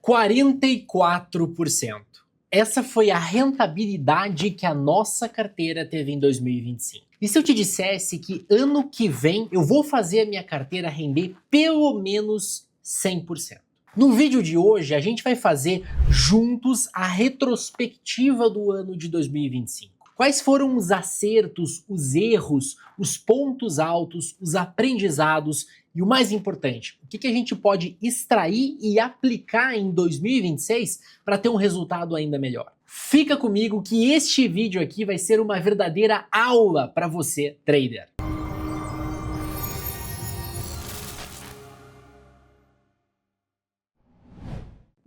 44%. Essa foi a rentabilidade que a nossa carteira teve em 2025. E se eu te dissesse que ano que vem eu vou fazer a minha carteira render pelo menos 100%? No vídeo de hoje a gente vai fazer juntos a retrospectiva do ano de 2025. Quais foram os acertos, os erros, os pontos altos, os aprendizados e o mais importante, o que a gente pode extrair e aplicar em 2026 para ter um resultado ainda melhor? Fica comigo que este vídeo aqui vai ser uma verdadeira aula para você, trader.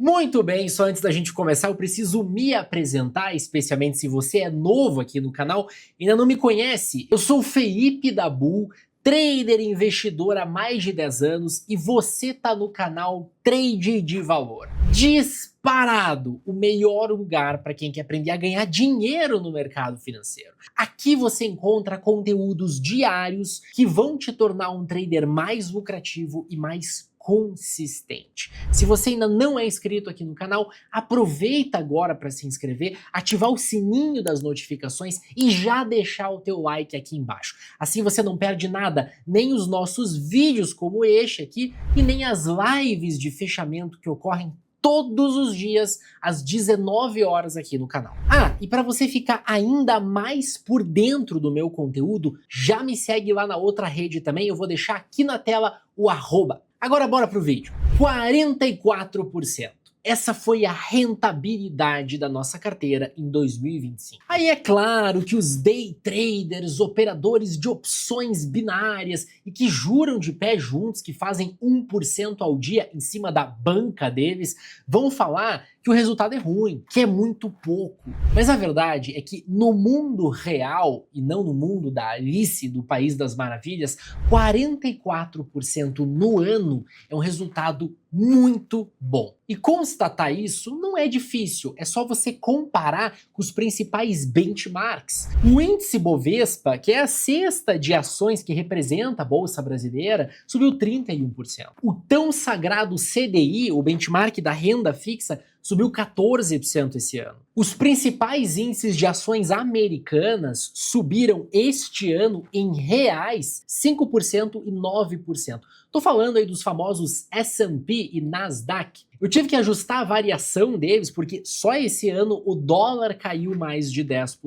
Muito bem, só antes da gente começar eu preciso me apresentar, especialmente se você é novo aqui no canal e ainda não me conhece. Eu sou o Felipe da Bull, trader e investidor há mais de 10 anos e você tá no canal Trade de Valor. Disparado o melhor lugar para quem quer aprender a ganhar dinheiro no mercado financeiro. Aqui você encontra conteúdos diários que vão te tornar um trader mais lucrativo e mais consistente. Se você ainda não é inscrito aqui no canal, aproveita agora para se inscrever, ativar o sininho das notificações e já deixar o teu like aqui embaixo. Assim você não perde nada, nem os nossos vídeos como este aqui e nem as lives de fechamento que ocorrem todos os dias às 19 horas aqui no canal. E para você ficar ainda mais por dentro do meu conteúdo, já me segue lá na outra rede também, eu vou deixar aqui na tela o arroba. Agora bora pro vídeo. 44%. Essa foi a rentabilidade da nossa carteira em 2025. Aí é claro que os day traders, operadores de opções binárias e que juram de pé juntos que fazem 1% ao dia em cima da banca deles, vão falar que o resultado é ruim, que é muito pouco. Mas a verdade é que no mundo real, e não no mundo da Alice, do País das Maravilhas, 44% no ano é um resultado muito bom. E constatar isso não é difícil, é só você comparar com os principais benchmarks. O índice Bovespa, que é a cesta de ações que representa a Bolsa Brasileira, subiu 31%. O tão sagrado CDI, o benchmark da renda fixa, subiu 14% esse ano. Os principais índices de ações americanas subiram este ano em reais 5% e 9%. Tô falando aí dos famosos S&P e Nasdaq. Eu tive que ajustar a variação deles porque só esse ano o dólar caiu mais de 10%.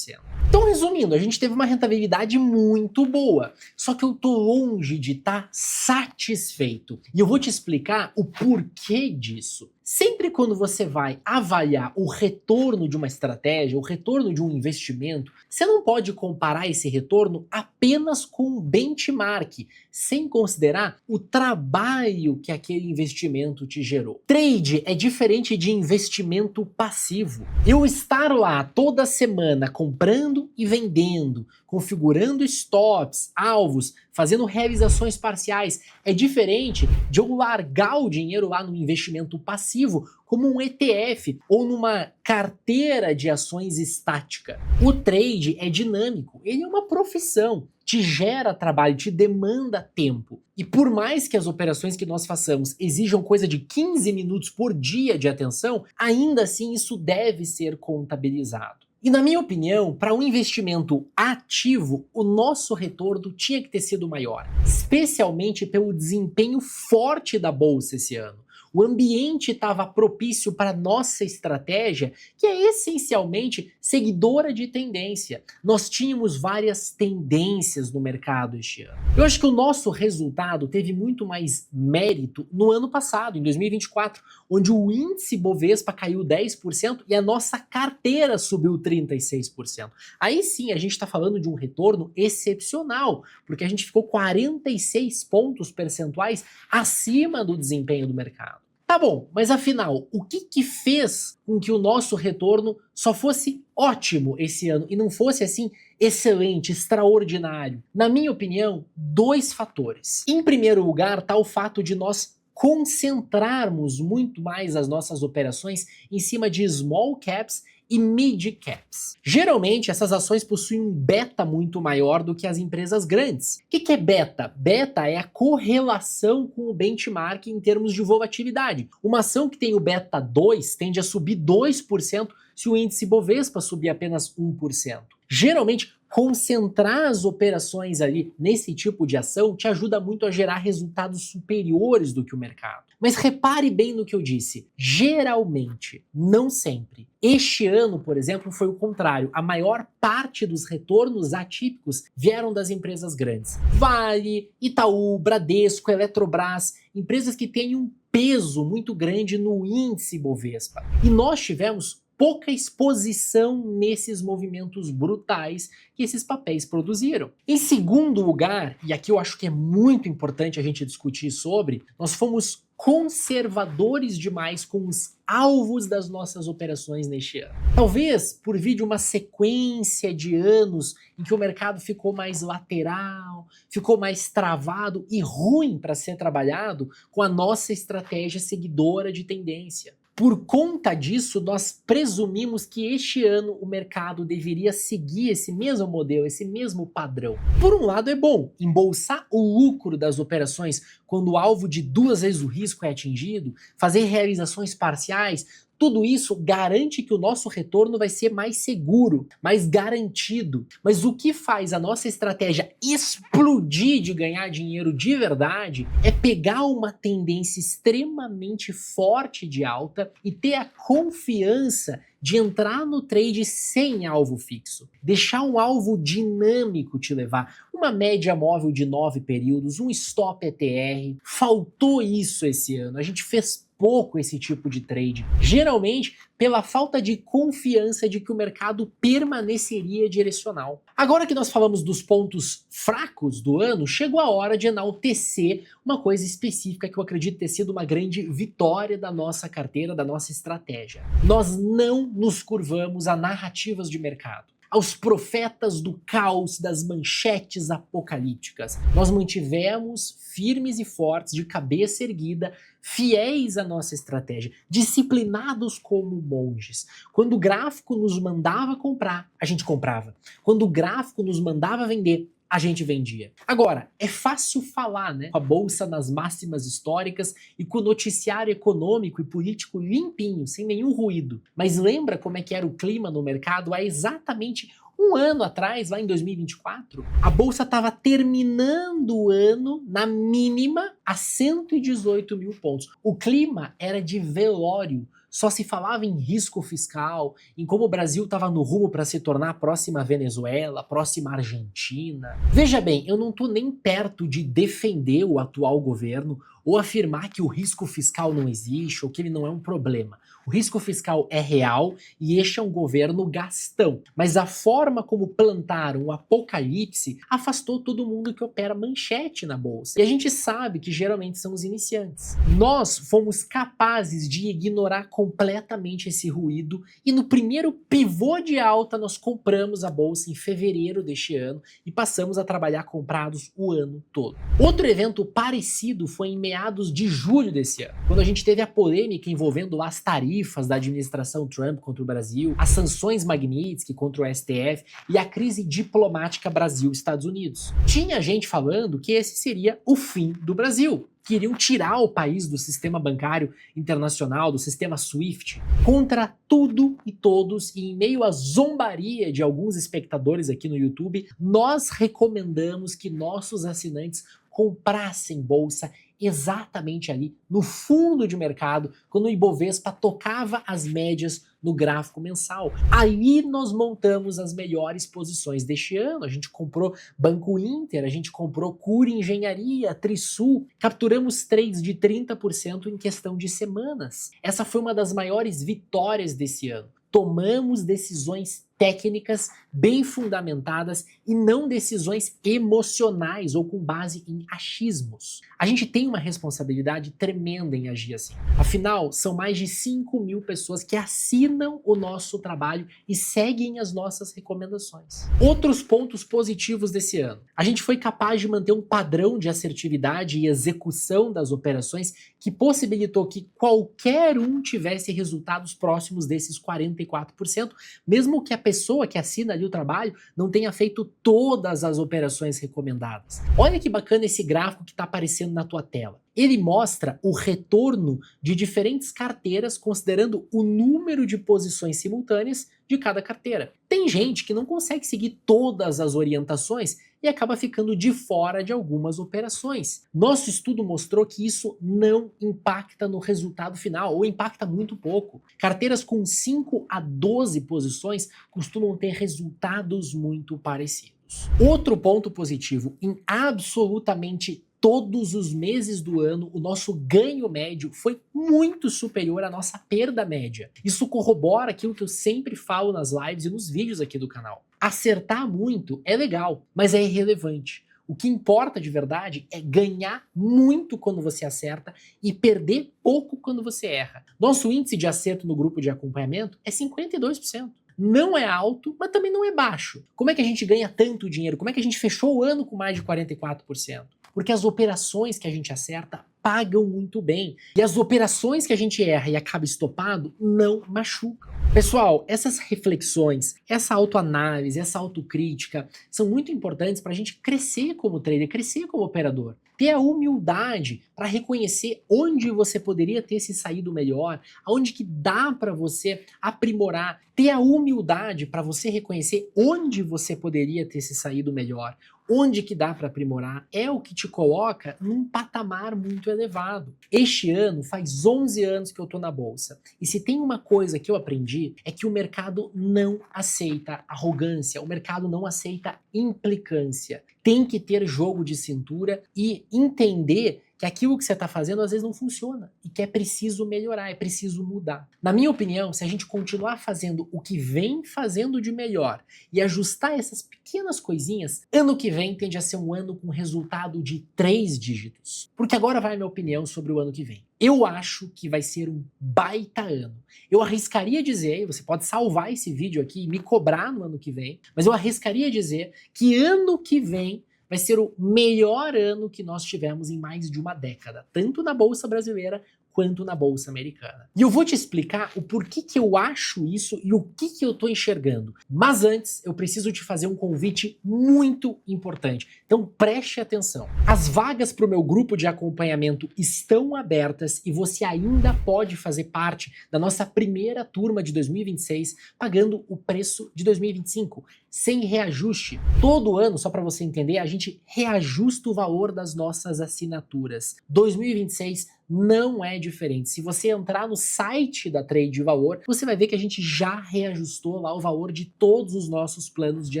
Então, resumindo, a gente teve uma rentabilidade muito boa, só que eu tô longe de estar satisfeito. E eu vou te explicar o porquê disso. Sempre quando você vai avaliar o retorno de uma estratégia, o retorno de um investimento, você não pode comparar esse retorno apenas com um benchmark, sem considerar o trabalho que aquele investimento te gerou. Trade é diferente de investimento passivo. Eu estar lá toda semana comprando e vendendo, configurando stops, alvos, fazendo realizações parciais, é diferente de eu largar o dinheiro lá no investimento passivo, como um ETF ou numa carteira de ações estática. O trade é dinâmico, ele é uma profissão, te gera trabalho, te demanda tempo. E por mais que as operações que nós façamos exijam coisa de 15 minutos por dia de atenção, ainda assim isso deve ser contabilizado. E na minha opinião, para um investimento ativo, o nosso retorno tinha que ter sido maior, especialmente pelo desempenho forte da bolsa esse ano. O ambiente estava propício para nossa estratégia, que é essencialmente seguidora de tendência. Nós tínhamos várias tendências no mercado este ano. Eu acho que o nosso resultado teve muito mais mérito no ano passado, em 2024, onde o índice Bovespa caiu 10% e a nossa carteira subiu 36%. Aí sim, a gente está falando de um retorno excepcional, porque a gente ficou 46 pontos percentuais acima do desempenho do mercado. Tá bom, mas afinal, o que fez com que o nosso retorno só fosse ótimo esse ano e não fosse assim excelente, extraordinário? Na minha opinião, dois fatores. Em primeiro lugar, tá o fato de nós concentrarmos muito mais as nossas operações em cima de small caps e mid caps. Geralmente, essas ações possuem um beta muito maior do que as empresas grandes. O que é beta? Beta é a correlação com o benchmark em termos de volatilidade. Uma ação que tem o beta 2 tende a subir 2% se o índice Bovespa subir apenas 1%. Geralmente, concentrar as operações ali nesse tipo de ação te ajuda muito a gerar resultados superiores do que o mercado. Mas repare bem no que eu disse. Geralmente, não sempre. Este ano, por exemplo, foi o contrário. A maior parte dos retornos atípicos vieram das empresas grandes. Vale, Itaú, Bradesco, Eletrobras, empresas que têm um peso muito grande no índice Bovespa. E nós tivemos pouca exposição nesses movimentos brutais que esses papéis produziram. Em segundo lugar, e aqui eu acho que é muito importante a gente discutir sobre, nós fomos conservadores demais com os alvos das nossas operações neste ano. Talvez por vir de uma sequência de anos em que o mercado ficou mais lateral, ficou mais travado e ruim para ser trabalhado com a nossa estratégia seguidora de tendência. Por conta disso, nós presumimos que este ano o mercado deveria seguir esse mesmo modelo, esse mesmo padrão. Por um lado é bom, embolsar o lucro das operações quando o alvo de 2 vezes o risco é atingido, fazer realizações parciais, tudo isso garante que o nosso retorno vai ser mais seguro, mais garantido. Mas o que faz a nossa estratégia explodir de ganhar dinheiro de verdade é pegar uma tendência extremamente forte de alta e ter a confiança de entrar no trade sem alvo fixo. Deixar um alvo dinâmico te levar. Uma média móvel de 9 períodos, um stop ETR. Faltou isso esse ano. A gente fez pouco esse tipo de trade. Geralmente pela falta de confiança de que o mercado permaneceria direcional. Agora que nós falamos dos pontos fracos do ano, chegou a hora de enaltecer uma coisa específica que eu acredito ter sido uma grande vitória da nossa carteira, da nossa estratégia. Nós não nos curvamos a narrativas de mercado, aos profetas do caos, das manchetes apocalípticas. Nós mantivemos firmes e fortes, de cabeça erguida, fiéis à nossa estratégia, disciplinados como monges. Quando o gráfico nos mandava comprar, a gente comprava. Quando o gráfico nos mandava vender, a gente vendia. Agora, é fácil falar, né? Com a bolsa nas máximas históricas e com o noticiário econômico e político limpinho, sem nenhum ruído. Mas lembra como é que era o clima no mercado há exatamente um ano atrás, lá em 2024? A bolsa estava terminando o ano na mínima a 118 mil pontos. O clima era de velório. Só se falava em risco fiscal, em como o Brasil estava no rumo para se tornar a próxima Venezuela, a próxima Argentina. Veja bem, eu não estou nem perto de defender o atual governo ou afirmar que o risco fiscal não existe ou que ele não é um problema. O risco fiscal é real e este é um governo gastão. Mas a forma como plantaram o apocalipse afastou todo mundo que opera manchete na bolsa. E a gente sabe que geralmente são os iniciantes. Nós fomos capazes de ignorar completamente esse ruído e no primeiro pivô de alta nós compramos a bolsa em fevereiro deste ano e passamos a trabalhar comprados o ano todo. Outro evento parecido foi em meados de julho desse ano, quando a gente teve a polêmica envolvendo as tarifas da administração Trump contra o Brasil, as sanções Magnitsky contra o STF e a crise diplomática Brasil-Estados Unidos. Tinha gente falando que esse seria o fim do Brasil. Queriam tirar o país do sistema bancário internacional, do sistema SWIFT, contra tudo e todos, e em meio à zombaria de alguns espectadores aqui no YouTube, nós recomendamos que nossos assinantes comprassem bolsa exatamente ali no fundo de mercado, quando o Ibovespa tocava as médias no gráfico mensal. Aí nós montamos as melhores posições deste ano. A gente comprou Banco Inter, a gente comprou Cury Engenharia, Trisul, capturamos trades de 30% em questão de semanas. Essa foi uma das maiores vitórias desse ano. Tomamos decisões técnicas bem fundamentadas e não decisões emocionais ou com base em achismos. A gente tem uma responsabilidade tremenda em agir assim. Afinal, são mais de 5.000 pessoas que assinam o nosso trabalho e seguem as nossas recomendações. Outros pontos positivos desse ano. A gente foi capaz de manter um padrão de assertividade e execução das operações que possibilitou que qualquer um tivesse resultados próximos desses 44%, mesmo que a pessoa que assina ali o trabalho não tenha feito todas as operações recomendadas. Olha que bacana esse gráfico que está aparecendo na tua tela. Ele mostra o retorno de diferentes carteiras considerando o número de posições simultâneas de cada carteira. Tem gente que não consegue seguir todas as orientações e acaba ficando de fora de algumas operações. Nosso estudo mostrou que isso não impacta no resultado final, ou impacta muito pouco. Carteiras com 5 a 12 posições costumam ter resultados muito parecidos. Outro ponto positivo, em absolutamente todos os meses do ano, o nosso ganho médio foi muito superior à nossa perda média. Isso corrobora aquilo que eu sempre falo nas lives e nos vídeos aqui do canal. Acertar muito é legal, mas é irrelevante. O que importa de verdade é ganhar muito quando você acerta e perder pouco quando você erra. Nosso índice de acerto no grupo de acompanhamento é 52%. Não é alto, mas também não é baixo. Como é que a gente ganha tanto dinheiro? Como é que a gente fechou o ano com mais de 44%? Porque as operações que a gente acerta pagam muito bem. E as operações que a gente erra e acaba estopado não machucam. Pessoal, essas reflexões, essa autoanálise, essa autocrítica são muito importantes para a gente crescer como trader, crescer como operador. Ter a humildade para reconhecer onde você poderia ter se saído melhor, aonde que dá para você aprimorar. Ter a humildade para você reconhecer onde você poderia ter se saído melhor, onde que dá para aprimorar, é o que te coloca num patamar muito elevado. Este ano faz 11 anos que eu tô na bolsa. E se tem uma coisa que eu aprendi, é que o mercado não aceita arrogância, o mercado não aceita implicância. Tem que ter jogo de cintura e entender que aquilo que você está fazendo às vezes não funciona e que é preciso melhorar, é preciso mudar. Na minha opinião, se a gente continuar fazendo o que vem fazendo de melhor e ajustar essas pequenas coisinhas, ano que vem tende a ser um ano com resultado de 3 dígitos. Porque agora vai a minha opinião sobre o ano que vem. Eu acho que vai ser um baita ano. Eu arriscaria dizer, você pode salvar esse vídeo aqui e me cobrar no ano que vem, mas eu arriscaria dizer que ano que vem vai ser o melhor ano que nós tivemos em mais de uma década, tanto na Bolsa Brasileira quanto na Bolsa Americana. E eu vou te explicar o porquê que eu acho isso e o que eu tô enxergando. Mas antes, eu preciso te fazer um convite muito importante. Então preste atenção. As vagas para o meu grupo de acompanhamento estão abertas e você ainda pode fazer parte da nossa primeira turma de 2026, pagando o preço de 2025, sem reajuste. Todo ano, só para você entender, a gente reajusta o valor das nossas assinaturas. 2026 não é diferente. Se você entrar no site da Trade Valor, você vai ver que a gente já reajustou lá o valor de todos os nossos planos de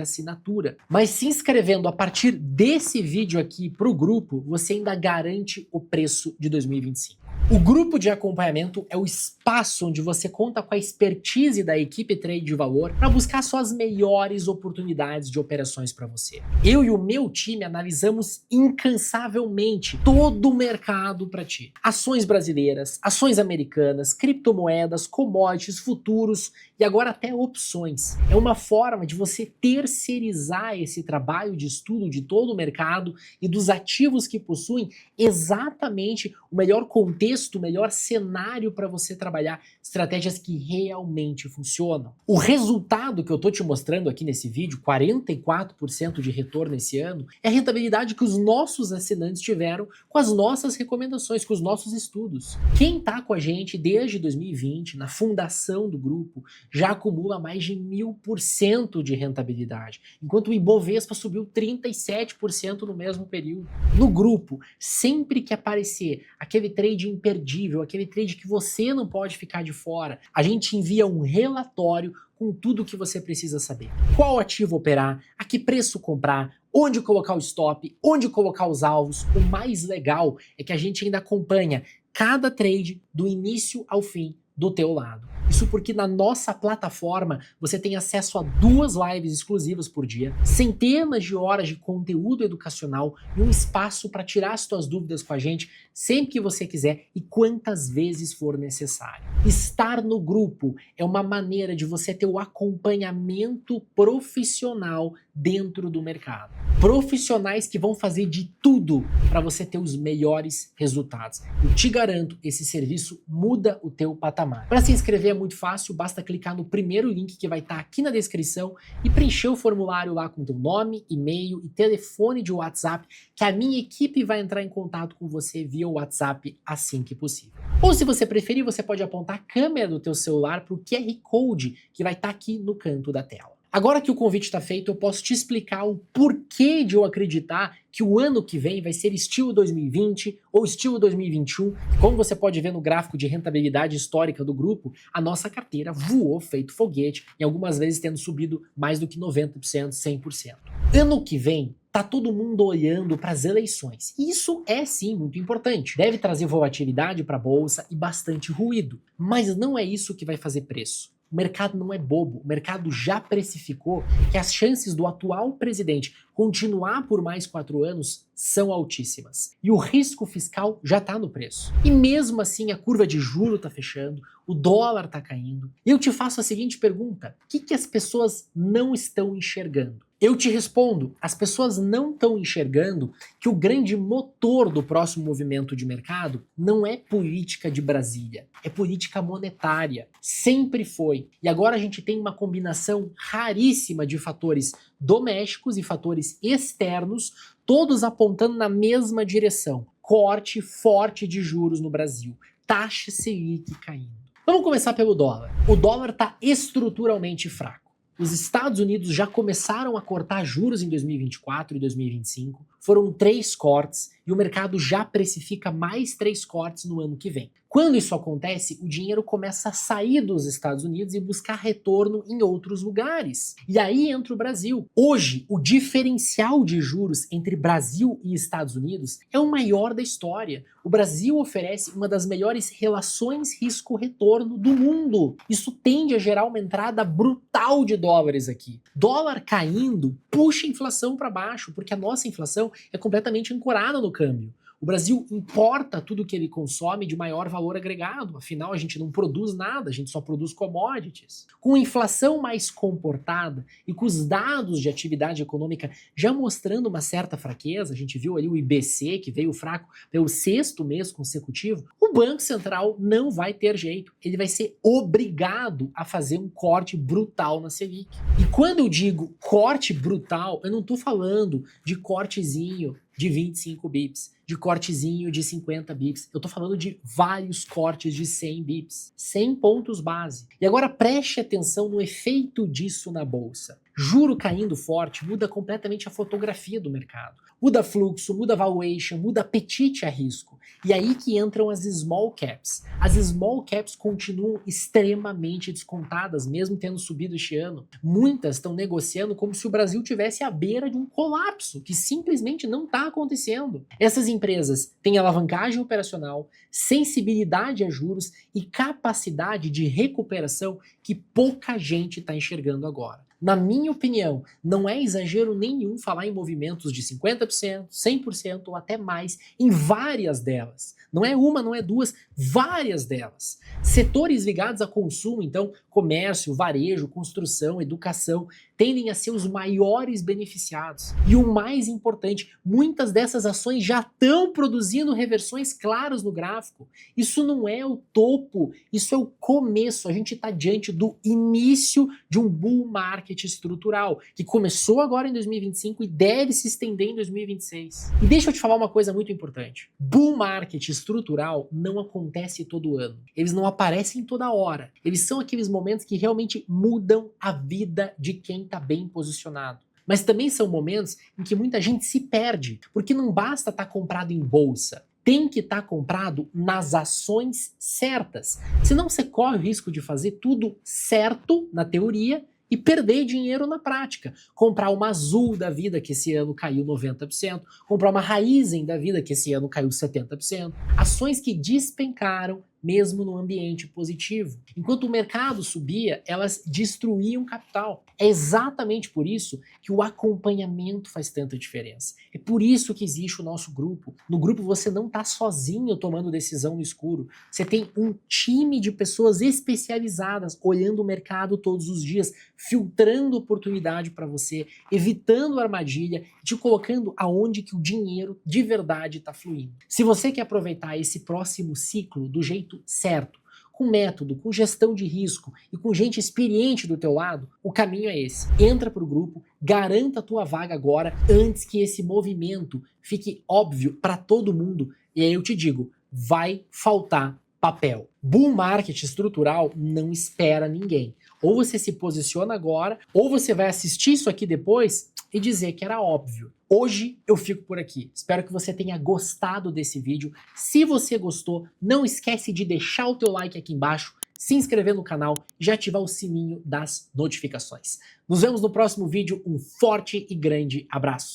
assinatura. Mas se inscrevendo a partir desse vídeo aqui para o grupo, você ainda garante o preço de 2025. O grupo de acompanhamento é o espaço onde você conta com a expertise da equipe Trade de Valor para buscar suas melhores oportunidades de operações para você. Eu e o meu time analisamos incansavelmente todo o mercado para ti. Ações brasileiras, ações americanas, criptomoedas, commodities, futuros e agora até opções. É uma forma de você terceirizar esse trabalho de estudo de todo o mercado e dos ativos que possuem exatamente o melhor contexto, o melhor cenário para você trabalhar estratégias que realmente funcionam. O resultado que eu tô te mostrando aqui nesse vídeo, 44% de retorno esse ano, é a rentabilidade que os nossos assinantes tiveram com as nossas recomendações, com os nossos estudos. Quem tá com a gente desde 2020, na fundação do grupo, já acumula mais de 1000% de rentabilidade, enquanto o Ibovespa subiu 37% no mesmo período. No grupo, sempre que aparecer aquele trade imperdível, aquele trade que você não pode ficar de fora, a gente envia um relatório com tudo o que você precisa saber. Qual ativo operar, a que preço comprar, onde colocar o stop, onde colocar os alvos. O mais legal é que a gente ainda acompanha cada trade do início ao fim do teu lado. Isso porque na nossa plataforma você tem acesso a 2 lives exclusivas por dia, centenas de horas de conteúdo educacional e um espaço para tirar as suas dúvidas com a gente sempre que você quiser e quantas vezes for necessário. Estar no grupo é uma maneira de você ter o acompanhamento profissional dentro do mercado. Profissionais que vão fazer de tudo para você ter os melhores resultados. Eu te garanto, esse serviço muda o teu patamar. Para se inscrever é muito fácil, basta clicar no primeiro link que vai estar aqui na descrição e preencher o formulário lá com teu nome, e-mail e telefone de WhatsApp, que a minha equipe vai entrar em contato com você via WhatsApp assim que possível. Ou se você preferir, você pode apontar a câmera do teu celular para o QR Code que vai estar aqui no canto da tela. Agora que o convite está feito, eu posso te explicar o porquê de eu acreditar que o ano que vem vai ser estilo 2020 ou estilo 2021. Como você pode ver no gráfico de rentabilidade histórica do grupo, a nossa carteira voou feito foguete, e algumas vezes tendo subido mais do que 90%, 100%. Ano que vem, tá todo mundo olhando para as eleições. Isso é sim muito importante. Deve trazer volatilidade para a bolsa e bastante ruído. Mas não é isso que vai fazer preço. O mercado não é bobo, o mercado já precificou que as chances do atual presidente continuar por mais 4 anos são altíssimas. E o risco fiscal já está no preço. E mesmo assim a curva de juros está fechando, o dólar está caindo. E eu te faço a seguinte pergunta: o que as pessoas não estão enxergando? Eu te respondo, as pessoas não estão enxergando que o grande motor do próximo movimento de mercado não é política de Brasília, é política monetária. Sempre foi. E agora a gente tem uma combinação raríssima de fatores domésticos e fatores externos, todos apontando na mesma direção. Corte forte de juros no Brasil. Taxa Selic caindo. Vamos começar pelo dólar. O dólar está estruturalmente fraco. Os Estados Unidos já começaram a cortar juros em 2024 e 2025. Foram 3 cortes e o mercado já precifica mais 3 cortes no ano que vem. Quando isso acontece, o dinheiro começa a sair dos Estados Unidos e buscar retorno em outros lugares. E aí entra o Brasil. Hoje, o diferencial de juros entre Brasil e Estados Unidos é o maior da história. O Brasil oferece uma das melhores relações risco-retorno do mundo. Isso tende a gerar uma entrada brutal de dólares aqui. Dólar caindo puxa a inflação para baixo, porque a nossa inflação é completamente ancorada no câmbio. O Brasil importa tudo que ele consome de maior valor agregado, afinal a gente não produz nada, a gente só produz commodities. Com inflação mais comportada e com os dados de atividade econômica já mostrando uma certa fraqueza, a gente viu ali o IBC que veio fraco pelo 6º mês consecutivo, o Banco Central não vai ter jeito, ele vai ser obrigado a fazer um corte brutal na Selic. E quando eu digo corte brutal, eu não estou falando de cortezinho de 25 bips, de cortezinho de 50 bips. Eu tô falando de vários cortes de 100 bips, 100 pontos base. E agora preste atenção no efeito disso na bolsa. Juro caindo forte muda completamente a fotografia do mercado. Muda fluxo, muda valuation, muda apetite a risco. E aí que entram as small caps. As small caps continuam extremamente descontadas, mesmo tendo subido este ano. Muitas estão negociando como se o Brasil tivesse à beira de um colapso, que simplesmente não está acontecendo. Essas empresas têm alavancagem operacional, sensibilidade a juros e capacidade de recuperação que pouca gente está enxergando agora. Na minha opinião, não é exagero nenhum falar em movimentos de 50%, 100% ou até mais em várias delas. Não é uma, não é duas, várias delas. Setores ligados a consumo, então, comércio, varejo, construção, educação, tendem a ser os maiores beneficiados. E o mais importante, muitas dessas ações já estão produzindo reversões claras no gráfico. Isso não é o topo, isso é o começo. A gente está diante do início de um bull market estrutural, que começou agora em 2025 e deve se estender em 2026. E deixa eu te falar uma coisa muito importante. Bull market estrutural não acontece todo ano. Eles não aparecem toda hora. Eles são aqueles momentos que realmente mudam a vida de quem está bem posicionado. Mas também são momentos em que muita gente se perde, porque não basta estar comprado em bolsa. Tem que estar comprado nas ações certas. Senão você corre o risco de fazer tudo certo na teoria e perder dinheiro na prática. Comprar uma Azul da vida, que esse ano caiu 90%, comprar uma Raizen da vida, que esse ano caiu 70%. Ações que despencaram, mesmo no ambiente positivo. Enquanto o mercado subia, elas destruíam capital. É exatamente por isso que o acompanhamento faz tanta diferença. É por isso que existe o nosso grupo. No grupo você não está sozinho tomando decisão no escuro. Você tem um time de pessoas especializadas olhando o mercado todos os dias, filtrando oportunidade para você, evitando armadilha, te colocando aonde que o dinheiro de verdade está fluindo. Se você quer aproveitar esse próximo ciclo do jeito certo, com método, com gestão de risco e com gente experiente do teu lado, o caminho é esse. Entra pro grupo, garanta a tua vaga agora, antes que esse movimento fique óbvio para todo mundo. E aí eu te digo, vai faltar papel. Bull market estrutural não espera ninguém. Ou você se posiciona agora, ou você vai assistir isso aqui depois e dizer que era óbvio. Hoje eu fico por aqui. Espero que você tenha gostado desse vídeo. Se você gostou, não esquece de deixar o teu like aqui embaixo, se inscrever no canal e já ativar o sininho das notificações. Nos vemos no próximo vídeo. Um forte e grande abraço.